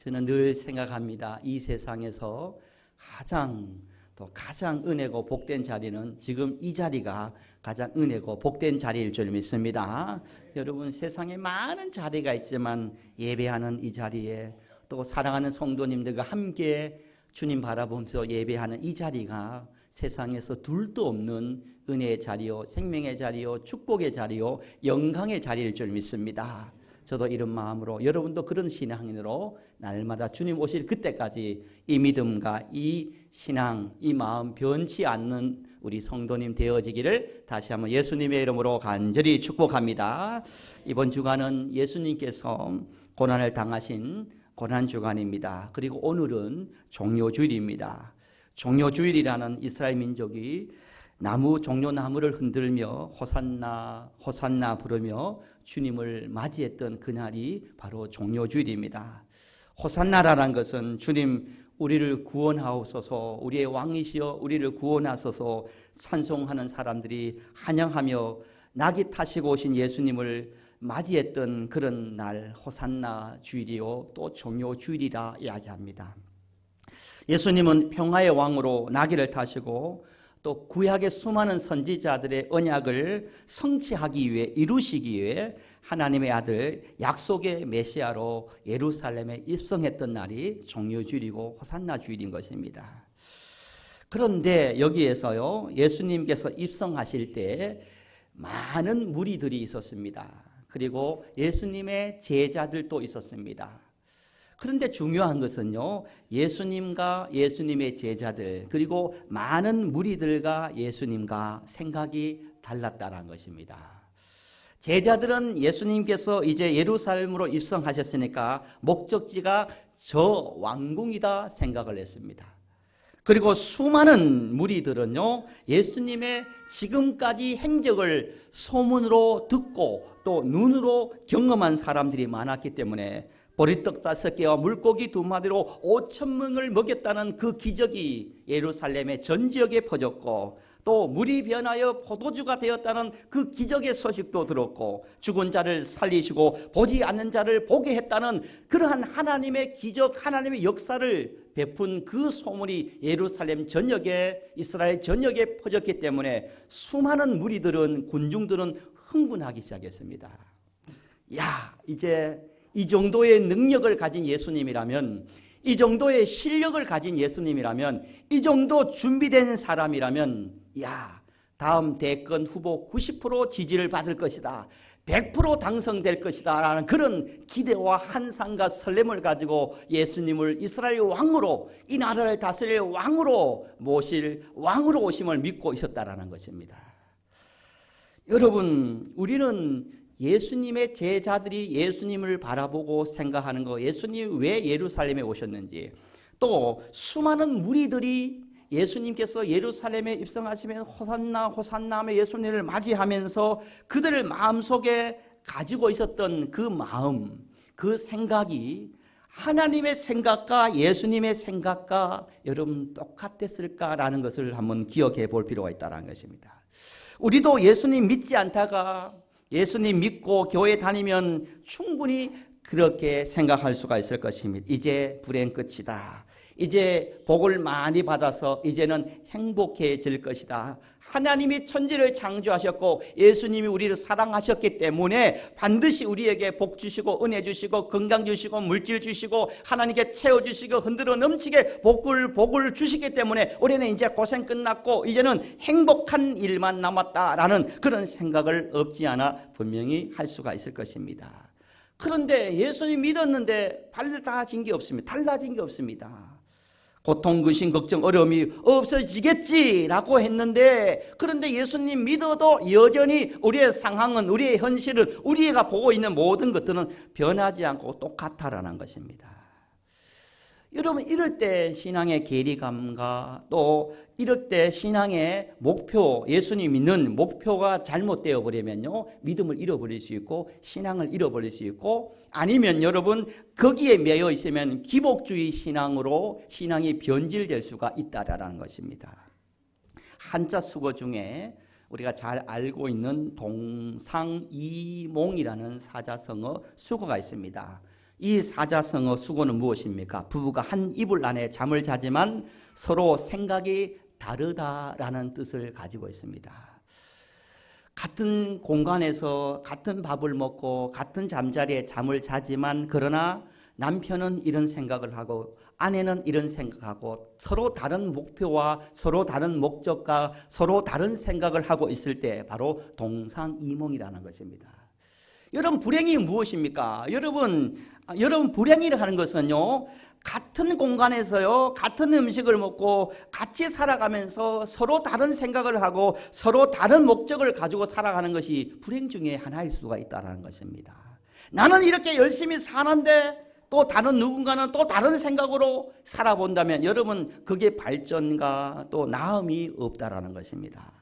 저는 늘 생각합니다. 이 세상에서 가장 은혜고 복된 자리는 지금 이 자리가 가장 은혜고 복된 자리일 줄 믿습니다. 여러분, 세상에 많은 자리가 있지만 예배하는 이 자리에 또 사랑하는 성도님들과 함께 주님 바라보면서 예배하는 이 자리가 세상에서 둘도 없는 은혜의 자리요, 생명의 자리요, 축복의 자리요, 영광의 자리일 줄 믿습니다. 저도 이런 마음으로, 여러분도 그런 신앙으로 날마다 주님 오실 그때까지 이 믿음과 이 신앙, 이 마음 변치 않는 우리 성도님 되어지기를 다시 한번 예수님의 이름으로 간절히 축복합니다. 이번 주간은 예수님께서 고난을 당하신 고난주간입니다. 그리고 오늘은 종려주일입니다. 종려주일이라는 이스라엘 민족이 종려나무를 흔들며 호산나 호산나 부르며 주님을 맞이했던 그날이 바로 종려주일입니다. 호산나라는 것은 주님 우리를 구원하옵소서, 우리의 왕이시여 우리를 구원하소서 찬송하는 사람들이 환영하며 낙이 타시고 오신 예수님을 맞이했던 그런 날, 호산나 주일이요 또 종려주일이라 이야기합니다. 예수님은 평화의 왕으로 나귀를 타시고 또 구약의 수많은 선지자들의 언약을 성취하기 위해, 이루시기 위해 하나님의 아들 약속의 메시아로 예루살렘에 입성했던 날이 종려주일이고 호산나 주일인 것입니다. 그런데 여기에서요, 예수님께서 입성하실 때 많은 무리들이 있었습니다. 그리고 예수님의 제자들도 있었습니다. 그런데 중요한 것은요, 예수님과 예수님의 제자들 그리고 많은 무리들과 예수님과 생각이 달랐다는 것입니다. 제자들은 예수님께서 이제 예루살렘으로 입성하셨으니까 목적지가 저 왕궁이다 생각을 했습니다. 그리고 수많은 무리들은요, 예수님의 지금까지 행적을 소문으로 듣고 또 눈으로 경험한 사람들이 많았기 때문에 보리떡 5개와 물고기 2마리로 5,000명을 먹였다는 그 기적이 예루살렘의 전 지역에 퍼졌고, 또 물이 변하여 포도주가 되었다는 그 기적의 소식도 들었고, 죽은 자를 살리시고 보지 않는 자를 보게 했다는 그러한 하나님의 기적, 하나님의 역사를 베푼 그 소문이 예루살렘 전역에, 이스라엘 전역에 퍼졌기 때문에 수많은 무리들은, 군중들은 흥분하기 시작했습니다. 야, 이제 이 정도의 능력을 가진 예수님이라면, 이 정도의 실력을 가진 예수님이라면, 이 정도 준비된 사람이라면, 야, 다음 대권 후보 90% 지지를 받을 것이다, 100% 당선될 것이다 라는 그런 기대와 환상과 설렘을 가지고 예수님을 이스라엘 왕으로, 이 나라를 다스릴 왕으로 왕으로 오심을 믿고 있었다라는 것입니다. 여러분, 우리는 예수님의 제자들이 예수님을 바라보고 생각하는 거, 예수님이 왜 예루살렘에 오셨는지, 또 수많은 무리들이 예수님께서 예루살렘에 입성하시면 호산나 호산나 하며 예수님을 맞이하면서 그들의 마음속에 가지고 있었던 그 마음, 그 생각이 하나님의 생각과 예수님의 생각과 여러분 똑같았을까라는 것을 한번 기억해 볼 필요가 있다는 것입니다. 우리도 예수님 믿지 않다가 예수님 믿고 교회 다니면 충분히 그렇게 생각할 수가 있을 것입니다. 이제 불행 끝이다. 이제 복을 많이 받아서 이제는 행복해질 것이다. 하나님이 천지를 창조하셨고 예수님이 우리를 사랑하셨기 때문에 반드시 우리에게 복 주시고 은혜 주시고 건강 주시고 물질 주시고 하나님께 채워주시고 흔들어 넘치게 복을 주시기 때문에 우리는 이제 고생 끝났고 이제는 행복한 일만 남았다라는 그런 생각을 없지 않아 분명히 할 수가 있을 것입니다. 그런데 예수님 믿었는데 달라진 게 없습니다. 고통, 근심, 걱정, 어려움이 없어지겠지라고 했는데, 그런데 예수님 믿어도 여전히 우리의 상황은, 우리의 현실은, 우리가 보고 있는 모든 것들은 변하지 않고 똑같다라는 것입니다. 여러분, 이럴 때 신앙의 괴리감과 또 이럴 때 신앙의 목표, 예수님 믿는 목표가 잘못되어 버리면요, 믿음을 잃어버릴 수 있고 신앙을 잃어버릴 수 있고, 아니면 여러분 거기에 매여 있으면 기복주의 신앙으로 신앙이 변질될 수가 있다라는 것입니다. 한자 수거 중에 우리가 잘 알고 있는 동상이몽이라는 사자성어 수거가 있습니다. 이 사자성어 수고는 무엇입니까? 부부가 한 이불 안에 잠을 자지만 서로 생각이 다르다라는 뜻을 가지고 있습니다. 같은 공간에서 같은 밥을 먹고 같은 잠자리에 잠을 자지만 그러나 남편은 이런 생각을 하고 아내는 이런 생각하고 서로 다른 목표와 서로 다른 목적과 서로 다른 생각을 하고 있을 때 바로 동상이몽이라는 것입니다. 여러분 불행이 무엇입니까? 여러분 불행이라 하는 것은요, 같은 공간에서요, 같은 음식을 먹고 같이 살아가면서 서로 다른 생각을 하고 서로 다른 목적을 가지고 살아가는 것이 불행 중에 하나일 수가 있다는 것입니다. 나는 이렇게 열심히 사는데 또 다른 누군가는 또 다른 생각으로 살아본다면 여러분 그게 발전과 또 나음이 없다라는 것입니다.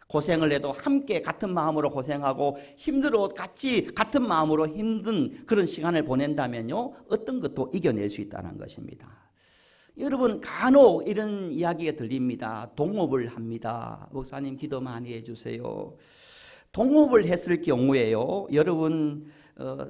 고생을 해도 함께 같은 마음으로 고생하고 힘들어 같이 같은 마음으로 힘든 그런 시간을 보낸다면요, 어떤 것도 이겨낼 수 있다는 것입니다. 여러분 간혹 이런 이야기가 들립니다. 동업을 합니다. 목사님 기도 많이 해주세요. 동업을 했을 경우에요, 여러분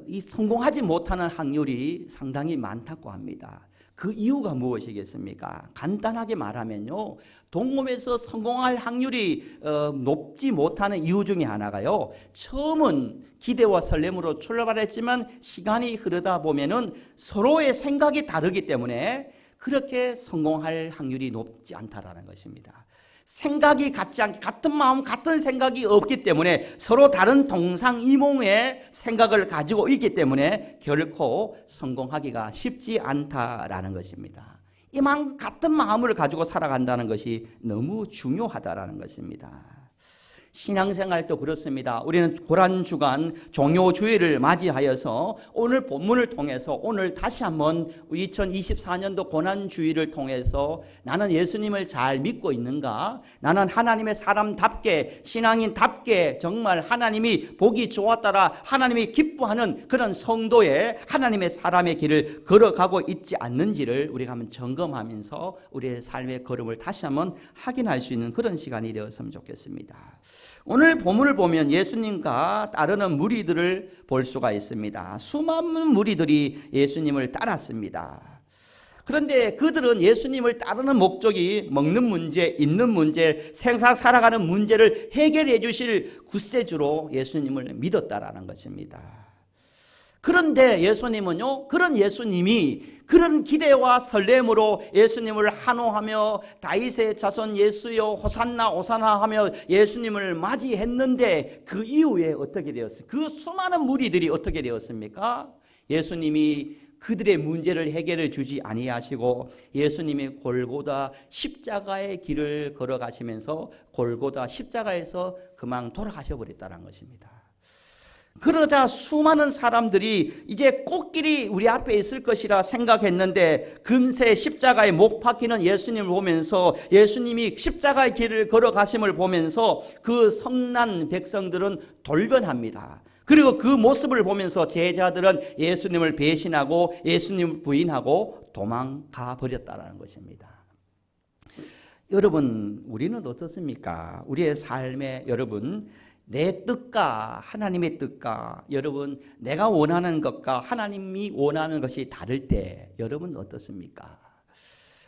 이 성공하지 못하는 확률이 상당히 많다고 합니다. 그 이유가 무엇이겠습니까? 간단하게 말하면요, 동업에서 성공할 확률이 높지 못하는 이유 중에 하나가요, 처음은 기대와 설렘으로 출발했지만 시간이 흐르다 보면은 서로의 생각이 다르기 때문에 그렇게 성공할 확률이 높지 않다라는 것입니다. 생각이 같지 않게 같은 마음 같은 생각이 없기 때문에 서로 다른 동상이몽의 생각을 가지고 있기 때문에 결코 성공하기가 쉽지 않다라는 것입니다. 이만 같은 마음을 가지고 살아간다는 것이 너무 중요하다라는 것입니다. 신앙생활도 그렇습니다. 우리는 고란주간 종료주일을 맞이하여서 오늘 본문을 통해서 오늘 다시 한번 2024년도 고난주일을 통해서 나는 예수님을 잘 믿고 있는가? 나는 하나님의 사람답게 신앙인답게 정말 하나님이 보기 좋았더라 하나님이 기뻐하는 그런 성도의 하나님의 사람의 길을 걸어가고 있지 않는지를 우리가 한번 점검하면서 우리의 삶의 걸음을 다시 한번 확인할 수 있는 그런 시간이 되었으면 좋겠습니다. 오늘 본문을 보면 예수님과 따르는 무리들을 볼 수가 있습니다. 수많은 무리들이 예수님을 따랐습니다. 그런데 그들은 예수님을 따르는 목적이 먹는 문제, 입는 문제, 생사 살아가는 문제를 해결해 주실 구세주로 예수님을 믿었다라는 것입니다. 그런데 예수님은요, 그런 예수님이 그런 기대와 설렘으로 예수님을 환호하며 다윗의 자손 예수여 호산나 호산나 하며 예수님을 맞이했는데 그 이후에 어떻게 되었어요? 그 수많은 무리들이 어떻게 되었습니까? 예수님이 그들의 문제를 해결해 주지 아니하시고 예수님이 골고다 십자가의 길을 걸어가시면서 골고다 십자가에서 그만 돌아가셔 버렸다는 것입니다. 그러자 수많은 사람들이 이제 꽃길이 우리 앞에 있을 것이라 생각했는데 금세 십자가에 못 박히는 예수님을 보면서 예수님이 십자가의 길을 걸어가심을 보면서 그 성난 백성들은 돌변합니다. 그리고 그 모습을 보면서 제자들은 예수님을 배신하고 예수님을 부인하고 도망가 버렸다는 것입니다. 여러분 우리는 어떻습니까? 우리의 삶에 여러분 내 뜻과 하나님의 뜻과 여러분 내가 원하는 것과 하나님이 원하는 것이 다를 때 여러분 어떻습니까?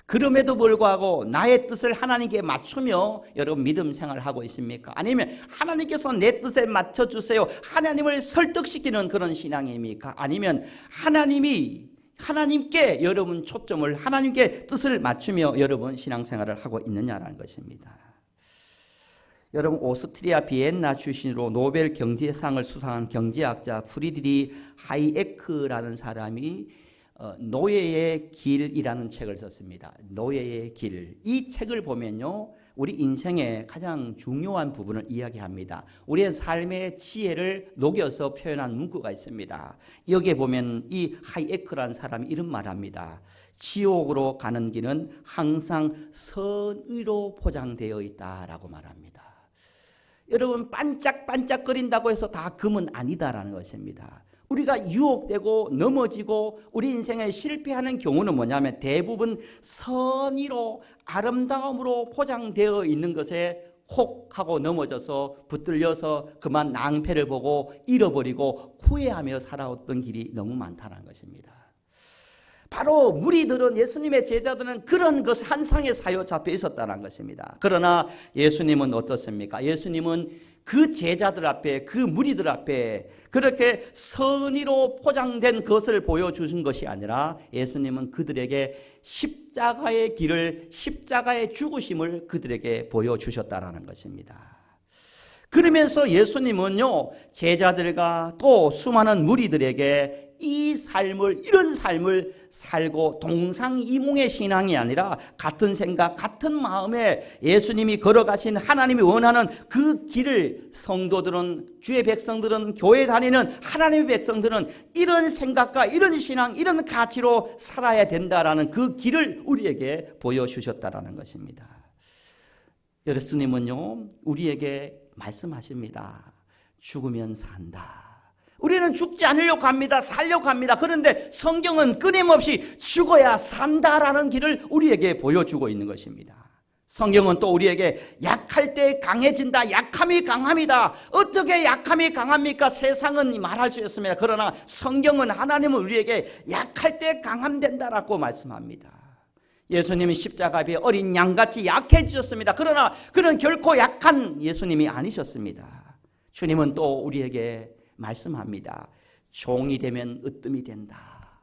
그럼에도 불구하고 나의 뜻을 하나님께 맞추며 여러분 믿음 생활을 하고 있습니까? 아니면 하나님께서 내 뜻에 맞춰주세요 하나님을 설득시키는 그런 신앙입니까? 아니면 하나님께 여러분 초점을 하나님께 뜻을 맞추며 여러분 신앙생활을 하고 있느냐라는 것입니다. 여러분 오스트리아 비엔나 출신으로 노벨 경제상을 수상한 경제학자 프리드리히 하이에크라는 사람이 노예의 길이라는 책을 썼습니다. 노예의 길. 이 책을 보면요, 우리 인생의 가장 중요한 부분을 이야기합니다. 우리의 삶의 지혜를 녹여서 표현한 문구가 있습니다. 여기에 보면 이 하이에크라는 사람이 이런 말합니다. 지옥으로 가는 길은 항상 선의로 포장되어 있다라고 말합니다. 여러분 반짝반짝거린다고 해서 다 금은 아니다라는 것입니다. 우리가 유혹되고 넘어지고 우리 인생에 실패하는 경우는 뭐냐면 대부분 선의로 아름다움으로 포장되어 있는 것에 혹 하고 넘어져서 붙들려서 그만 낭패를 보고 잃어버리고 후회하며 살아왔던 길이 너무 많다는 것입니다. 바로 무리들은, 예수님의 제자들은 그런 것 한상에 사로잡혀 있었다는 것입니다. 그러나 예수님은 어떻습니까? 예수님은 그 제자들 앞에, 그 무리들 앞에 그렇게 선의로 포장된 것을 보여주신 것이 아니라 예수님은 그들에게 십자가의 길을, 십자가의 죽으심을 그들에게 보여주셨다라는 것입니다. 그러면서 예수님은요, 제자들과 또 수많은 무리들에게 이 삶을, 이런 삶을 살고 동상이몽의 신앙이 아니라 같은 생각, 같은 마음에 예수님이 걸어가신, 하나님이 원하는 그 길을 성도들은, 주의 백성들은, 교회 다니는 하나님의 백성들은 이런 생각과 이런 신앙, 이런 가치로 살아야 된다라는 그 길을 우리에게 보여주셨다라는 것입니다. 예수님은요, 우리에게 말씀하십니다. 죽으면 산다. 우리는 죽지 않으려고 합니다. 살려고 합니다. 그런데 성경은 끊임없이 죽어야 산다라는 길을 우리에게 보여주고 있는 것입니다. 성경은 또 우리에게 약할 때 강해진다. 약함이 강함이다. 어떻게 약함이 강합니까? 세상은 말할 수 있습니다. 그러나 성경은, 하나님은 우리에게 약할 때 강함된다라고 말씀합니다. 예수님이 십자가에 어린 양같이 약해지셨습니다. 그러나 그는 결코 약한 예수님이 아니셨습니다. 주님은 또 우리에게 말씀합니다. 종이 되면 으뜸이 된다.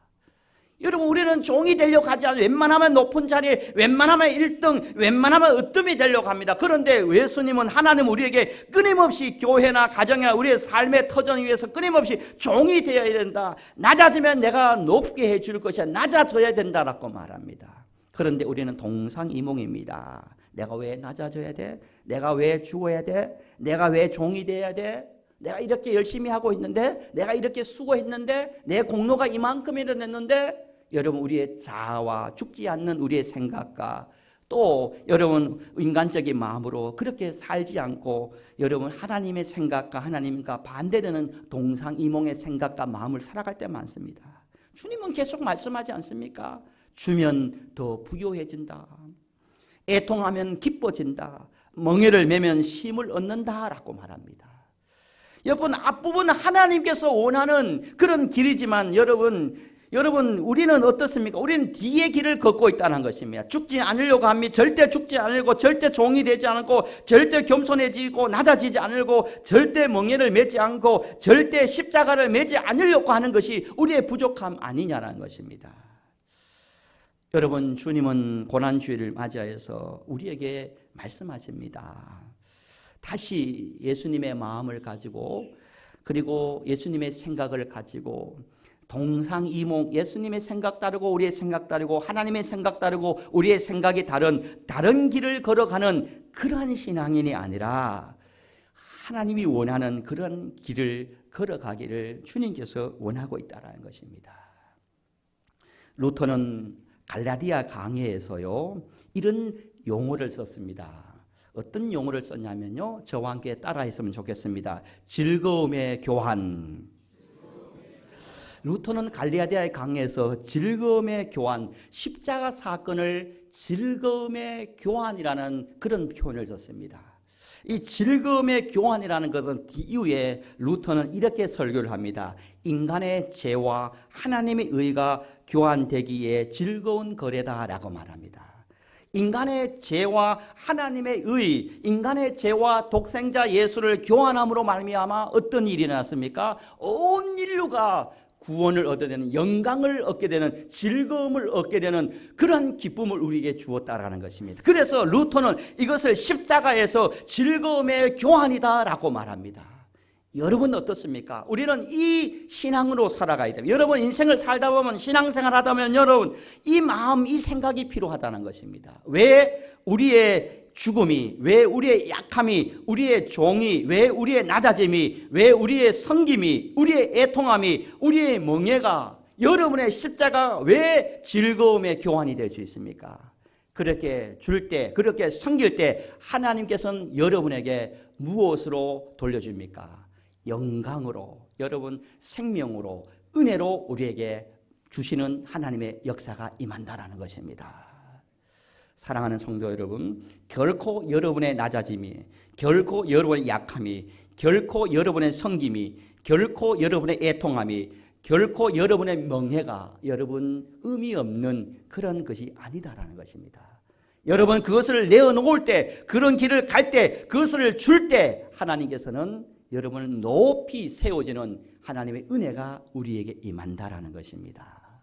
여러분, 우리는 종이 되려고 하지 않아요. 웬만하면 높은 자리에, 웬만하면 1등, 웬만하면 으뜸이 되려고 합니다. 그런데 예수님은, 하나님 우리에게 끊임없이 교회나 가정이나 우리의 삶의 터전 위에서 끊임없이 종이 되어야 된다. 낮아지면 내가 높게 해줄 것이야. 낮아져야 된다라고 말합니다. 그런데 우리는 동상이몽입니다. 내가 왜 낮아져야 돼? 내가 왜 죽어야 돼? 내가 왜 종이 돼야 돼? 내가 이렇게 열심히 하고 있는데, 내가 이렇게 수고했는데, 내 공로가 이만큼이나 됐는데, 여러분, 우리의 자아와 죽지 않는 우리의 생각과 또 여러분 인간적인 마음으로 그렇게 살지 않고, 여러분 하나님의 생각과 하나님과 반대되는 동상이몽의 생각과 마음을 살아갈 때 많습니다. 주님은 계속 말씀하지 않습니까? 주면 더 부유해진다. 애통하면 기뻐진다. 멍에를 매면 쉼을 얻는다라고 말합니다. 여러분, 앞부분 하나님께서 원하는 그런 길이지만 여러분 우리는 어떻습니까? 우리는 뒤의 길을 걷고 있다는 것입니다. 죽지 않으려고 합니다. 절대 죽지 않으려고, 절대 종이 되지 않고, 절대 겸손해지고 낮아지지 않으려고, 절대 멍에를 매지 않고, 절대 십자가를 매지 않으려고 하는 것이 우리의 부족함 아니냐는 것입니다. 여러분, 주님은 고난주일을 맞이해서 우리에게 말씀하십니다. 다시 예수님의 마음을 가지고, 그리고 예수님의 생각을 가지고 동상이몽, 예수님의 생각 다르고 우리의 생각 다르고 하나님의 생각 다르고 우리의 생각이 다른 길을 걸어가는 그러한 신앙인이 아니라 하나님이 원하는 그런 길을 걸어가기를 주님께서 원하고 있다는 것입니다. 루터는 갈라디아 강해에서요, 이런 용어를 썼습니다. 어떤 용어를 썼냐면요, 저와 함께 따라했으면 좋겠습니다. 즐거움의 교환. 루터는 갈라디아의 강에서 즐거움의 교환, 십자가 사건을 즐거움의 교환이라는 그런 표현을 썼습니다. 이 즐거움의 교환이라는 것은 이후에 루터는 이렇게 설교를 합니다. 인간의 죄와 하나님의 의가 교환되기에 즐거운 거래다라고 말합니다. 인간의 죄와 하나님의 의, 인간의 죄와 독생자 예수를 교환함으로 말미암아 어떤 일이 일어났습니까? 온 인류가 구원을 얻게 되는, 영광을 얻게 되는, 즐거움을 얻게 되는 그런 기쁨을 우리에게 주었다라는 것입니다. 그래서 루터는 이것을 십자가에서 즐거움의 교환이다라고 말합니다. 여러분 어떻습니까? 우리는 이 신앙으로 살아가야 됩니다. 여러분 인생을 살다 보면, 신앙생활 하다 보면 여러분 이 마음, 이 생각이 필요하다는 것입니다. 왜 우리의 죽음이, 왜 우리의 약함이, 우리의 종이, 왜 우리의 낮아짐이, 왜 우리의 섬김이, 우리의 애통함이, 우리의 멍에가, 여러분의 십자가 왜 즐거움의 교환이 될 수 있습니까? 그렇게 줄 때, 그렇게 섬길 때 하나님께서는 여러분에게 무엇으로 돌려줍니까? 영광으로, 여러분 생명으로, 은혜로 우리에게 주시는 하나님의 역사가 임한다라는 것입니다. 사랑하는 성도 여러분, 결코 여러분의 낮아짐이, 결코 여러분의 약함이, 결코 여러분의 섬김이, 결코 여러분의 애통함이, 결코 여러분의 명예가 여러분 의미 없는 그런 것이 아니다라는 것입니다. 여러분 그것을 내어놓을 때, 그런 길을 갈 때, 그것을 줄 때 하나님께서는 여러분을 높이 세워지는 하나님의 은혜가 우리에게 임한다라는 것입니다.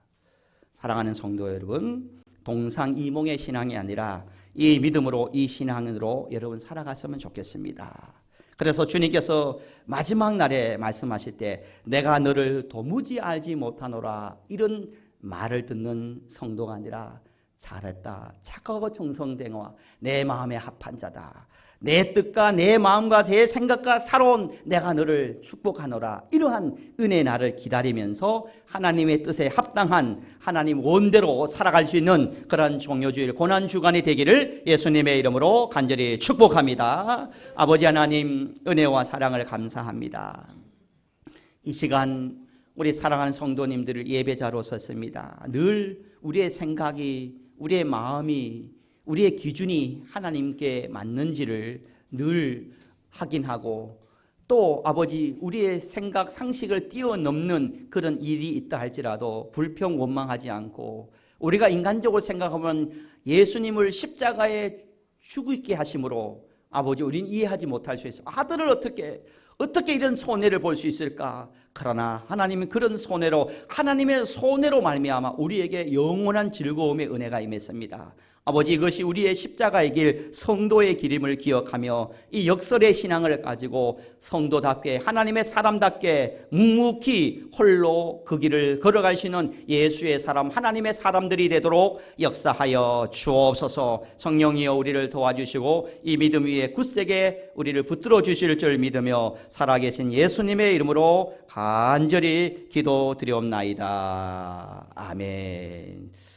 사랑하는 성도 여러분, 동상이몽의 신앙이 아니라 이 믿음으로, 이 신앙으로 여러분 살아갔으면 좋겠습니다. 그래서 주님께서 마지막 날에 말씀하실 때 내가 너를 도무지 알지 못하노라, 이런 말을 듣는 성도가 아니라 잘했다, 착하고 충성되와 내 마음에 합한 자다, 내 뜻과 내 마음과 내 생각과 살아온 내가 너를 축복하노라, 이러한 은혜의 날을 기다리면서 하나님의 뜻에 합당한 하나님 원대로 살아갈 수 있는 그런 종료주일 고난주간이 되기를 예수님의 이름으로 간절히 축복합니다. 아버지 하나님, 은혜와 사랑을 감사합니다. 이 시간 우리 사랑하는 성도님들을 예배자로 섰습니다. 늘 우리의 생각이, 우리의 마음이, 우리의 기준이 하나님께 맞는지를 늘 확인하고, 또 아버지 우리의 생각 상식을 뛰어넘는 그런 일이 있다 할지라도 불평 원망하지 않고, 우리가 인간적으로 생각하면 예수님을 십자가에 죽게 하심으로 아버지 우리는 이해하지 못할 수 있어요. 아들을 어떻게 이런 손해를 볼 수 있을까? 그러나 하나님은 그런 손해로, 하나님의 손해로 말미암아 우리에게 영원한 즐거움의 은혜가 임했습니다. 아버지, 이것이 우리의 십자가의 길, 성도의 길임을 기억하며 이 역설의 신앙을 가지고 성도답게, 하나님의 사람답게 묵묵히 홀로 그 길을 걸어갈 수 있는 예수의 사람, 하나님의 사람들이 되도록 역사하여 주옵소서. 성령이여 우리를 도와주시고 이 믿음 위에 굳세게 우리를 붙들어 주실 줄 믿으며 살아계신 예수님의 이름으로 간절히 기도드리옵나이다. 아멘.